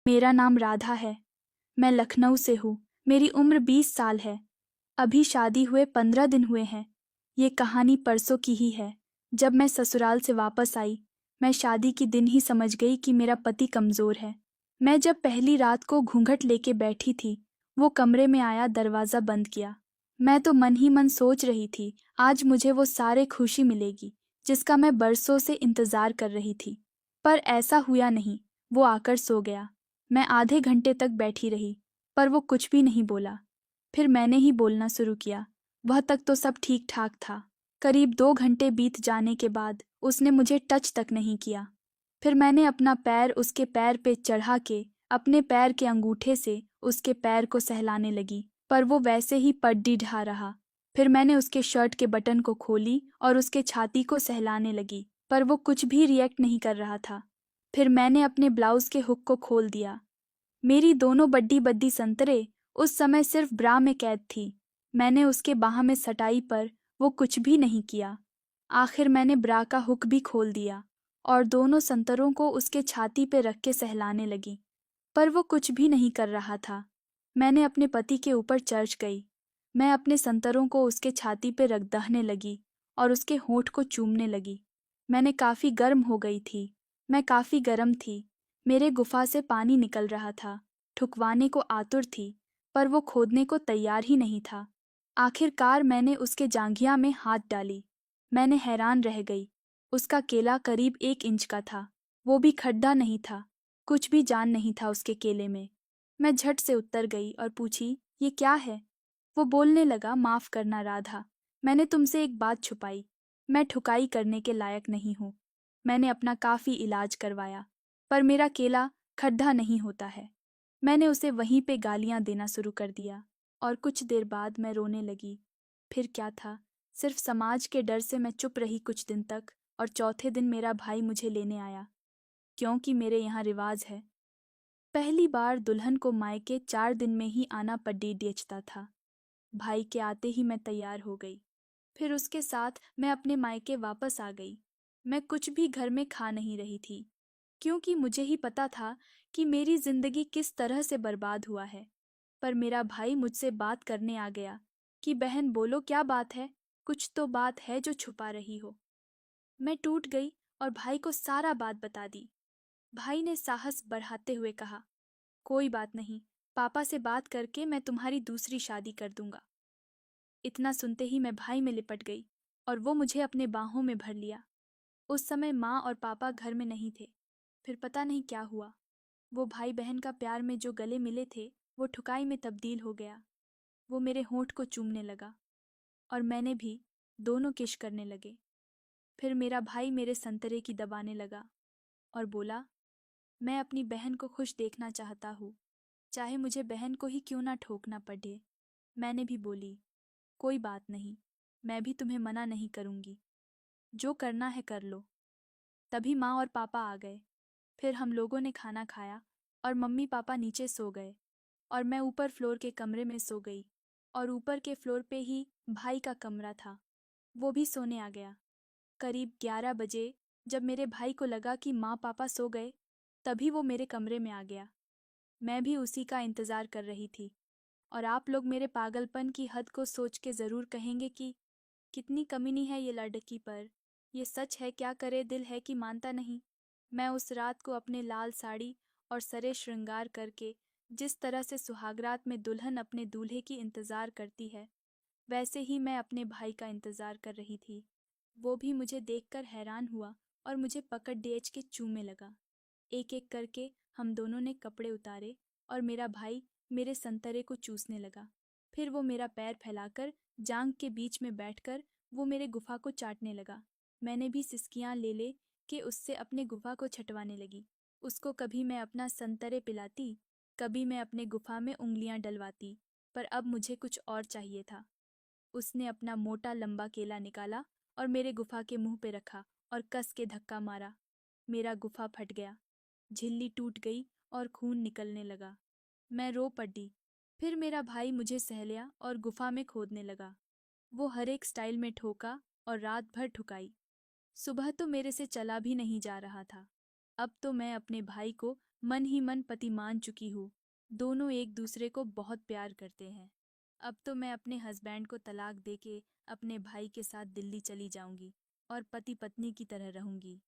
मेरा नाम राधा है। मैं लखनऊ से हूँ। मेरी उम्र 20 साल है। अभी शादी हुए 15 दिन हुए हैं। ये कहानी परसों की ही है। जब मैं ससुराल से वापस आई, मैं शादी की दिन ही समझ गई कि मेरा पति कमज़ोर है। मैं जब पहली रात को घूंघट लेके बैठी थी, वो कमरे में आया, दरवाज़ा बंद किया। मैं तो मन ही मन सोच रही थी, आज मुझे वो सारे खुशी मिलेगी जिसका मैं बरसों से इंतज़ार कर रही थी। पर ऐसा हुआ नहीं। वो आकर सो गया। मैं आधे घंटे तक बैठी रही, पर वो कुछ भी नहीं बोला। फिर मैंने ही बोलना शुरू किया। वह तक तो सब ठीक ठाक था। करीब 2 घंटे बीत जाने के बाद उसने मुझे टच तक नहीं किया। फिर मैंने अपना पैर उसके पैर पे चढ़ा के अपने पैर के अंगूठे से उसके पैर को सहलाने लगी, पर वो वैसे ही पड्डी ढा रहा। फिर मैंने उसके शर्ट के बटन को खोली और उसके छाती को सहलाने लगी, पर वो कुछ भी रिएक्ट नहीं कर रहा था। फिर मैंने अपने ब्लाउज के हुक को खोल दिया। मेरी दोनों बड्डी बद्दी संतरे उस समय सिर्फ ब्रा में कैद थी। मैंने उसके बाह में सटाई, पर वो कुछ भी नहीं किया। आखिर मैंने ब्रा का हुक भी खोल दिया और दोनों संतरों को उसके छाती पे रख के सहलाने लगी, पर वो कुछ भी नहीं कर रहा था। मैंने अपने पति के ऊपर चढ़ गई। मैं अपने संतरों को उसके छाती पे रख दहने लगी और उसके होंठ को चूमने लगी। मैंने काफ़ी गर्म हो गई थी। मैं काफ़ी गर्म थी। मेरे गुफा से पानी निकल रहा था। ठुकवाने को आतुर थी, पर वो खोदने को तैयार ही नहीं था। आखिरकार मैंने उसके जांघिया में हाथ डाली। मैंने हैरान रह गई। उसका केला करीब 1 इंच का था। वो भी खड्डा नहीं था। कुछ भी जान नहीं था उसके केले में। मैं झट से उतर गई और पूछी, ये क्या है? वो बोलने लगा, माफ़ करना राधा, मैंने तुमसे एक बात छुपाई। मैं ठुकाई करने के लायक नहीं हूँ। मैंने अपना काफ़ी इलाज करवाया, पर मेरा केला खड्डा नहीं होता है। मैंने उसे वहीं पे गालियाँ देना शुरू कर दिया और कुछ देर बाद मैं रोने लगी। फिर क्या था, सिर्फ समाज के डर से मैं चुप रही कुछ दिन तक, और चौथे दिन मेरा भाई मुझे लेने आया, क्योंकि मेरे यहाँ रिवाज है। पहली बार दुल्हन को मायके 4 दिन में ही आना पड़ता था। भाई के आते ही मैं तैयार हो गई। फिर उसके साथ मैं अपने मायके वापस आ गई। मैं कुछ भी घर में खा नहीं रही थी, क्योंकि मुझे ही पता था कि मेरी जिंदगी किस तरह से बर्बाद हुआ है। पर मेरा भाई मुझसे बात करने आ गया कि बहन बोलो, क्या बात है? कुछ तो बात है जो छुपा रही हो। मैं टूट गई और भाई को सारा बात बता दी। भाई ने साहस बढ़ाते हुए कहा, कोई बात नहीं, पापा से बात करके मैं तुम्हारी दूसरी शादी कर दूंगा। इतना सुनते ही मैं भाई में लिपट गई और वो मुझे अपने बाहों में भर लिया। उस समय माँ और पापा घर में नहीं थे। फिर पता नहीं क्या हुआ। वो भाई बहन का प्यार में जो गले मिले थे, वो ठुकाई में तब्दील हो गया। वो मेरे होंठ को चूमने लगा और मैंने भी। दोनों किश करने लगे। फिर मेरा भाई मेरे संतरे की दबाने लगा और बोला, मैं अपनी बहन को खुश देखना चाहता हूँ, चाहे मुझे बहन को ही क्यों ना ठोकना पड़े। मैंने भी बोली, कोई बात नहीं, मैं भी तुम्हें मना नहीं करूँगी, जो करना है कर लो। तभी माँ और पापा आ गए। फिर हम लोगों ने खाना खाया और मम्मी पापा नीचे सो गए और मैं ऊपर फ्लोर के कमरे में सो गई। और ऊपर के फ्लोर पे ही भाई का कमरा था, वो भी सोने आ गया। करीब 11 बजे जब मेरे भाई को लगा कि माँ पापा सो गए, तभी वो मेरे कमरे में आ गया। मैं भी उसी का इंतज़ार कर रही थी। और आप लोग मेरे पागलपन की हद को सोच के ज़रूर कहेंगे कि कितनी कमीनी है ये लड़की, पर ये सच है, क्या करे दिल है कि मानता नहीं। मैं उस रात को अपने लाल साड़ी और सरे श्रृंगार करके, जिस तरह से सुहागरात में दुल्हन अपने दूल्हे की इंतज़ार करती है, वैसे ही मैं अपने भाई का इंतज़ार कर रही थी। वो भी मुझे देखकर हैरान हुआ और मुझे पकड़ डेच के चूमने लगा। एक एक करके हम दोनों ने कपड़े उतारे और मेरा भाई मेरे संतरे को चूसने लगा। फिर वो मेरा पैर फैलाकर जांग के बीच में बैठकर वो मेरे गुफा को चाटने लगा। मैंने भी सिसकियां ले ले के उससे अपने गुफा को छटवाने लगी। उसको कभी मैं अपना संतरे पिलाती, कभी मैं अपने गुफा में उंगलियां डलवाती, पर अब मुझे कुछ और चाहिए था। उसने अपना मोटा लंबा केला निकाला और मेरे गुफा के मुंह पे रखा और कस के धक्का मारा। मेरा गुफा फट गया, झिल्ली टूट गई और खून निकलने लगा। मैं रो पड़ी। फिर मेरा भाई मुझे सहलिया और गुफा में खोदने लगा। वो हर एक स्टाइल में ठोका और रात भर ठुकाई। सुबह तो मेरे से चला भी नहीं जा रहा था। अब तो मैं अपने भाई को मन ही मन पति मान चुकी हूँ। दोनों एक दूसरे को बहुत प्यार करते हैं। अब तो मैं अपने हस्बैंड को तलाक देके अपने भाई के साथ दिल्ली चली जाऊंगी और पति पत्नी की तरह रहूंगी।